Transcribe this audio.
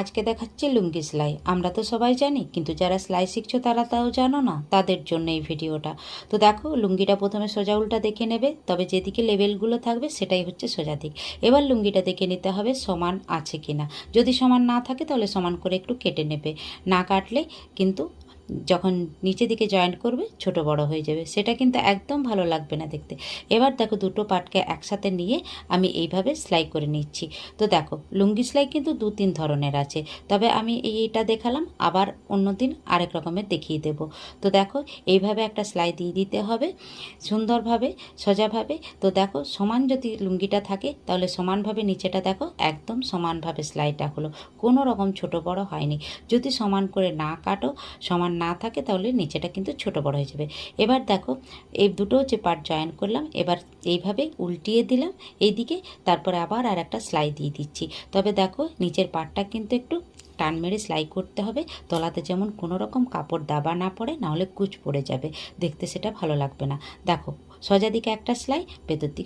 আজকে দেখাচ্ছি লুঙ্গি সেলাই। আমরা তো সবাই জানি, কিন্তু যারা সেলাই শিখছো তারা তাও জানো না, তাদের জন্য এই ভিডিওটা। তো দেখো, লুঙ্গিটা প্রথমে সোজা উল্টা দেখে নেবে, তবে যেদিকে লেবেলগুলো থাকবে সেটাই হচ্ছে সোজা দিক। এবার লুঙ্গিটা দেখে নিতে হবে সমান আছে কিনা। যদি সমান না থাকে তাহলে সমান করে একটু কেটে নেবে, না কাটলে কিন্তু যখন নিচে দিকে জয়েন্ট করবে ছোট বড় হয়ে যাবে, সেটা কিন্তু একদম ভালো লাগবে না দেখতে। এবার দেখো, দুটো পাটকে একসাথে নিয়ে আমি এইভাবে সেলাই করে নিচ্ছি। তো দেখো, লুঙ্গি সেলাই কিন্তু 2-3 ধরনের আছে, তবে আমি এইটা দেখালাম, আবার অন্য দিন আরেক রকমের দেখিয়ে দেব। তো দেখো, এইভাবে একটা সেলাই দিয়ে দিতে হবে সুন্দরভাবে, সোজাভাবে। তো দেখো, সমান যদি লুঙ্গিটা থাকে তাহলে সমানভাবে নিচেটা দেখো একদম সমানভাবে সেলাইটা হলো, কোনো রকম ছোট বড় হয়নি। যদি সমান করে না কাটো, সমান না থাকে, তাহলে নিচেটা কিন্তু ছোট বড় হয়ে যাবে। এবার দেখো, এই দুটো যে পার্ট জয়েন করলাম, এবার এইভাবে উল্টিয়ে দিলাম এইদিকে, তারপরে আবার আর একটা সেলাই দিয়ে দিচ্ছি। তবে দেখো, নিচের পার্টটা কিন্তু একটু টান মেরে সেলাই করতে হবে, তলাতে যেমন কোনো রকম কাপড় দাবা না পড়ে, নাহলে কুচ পড়ে যাবে, দেখতে সেটা ভালো লাগবে না। দেখো, সোজা দিকে একটা সেলাই, ভেতর দিকে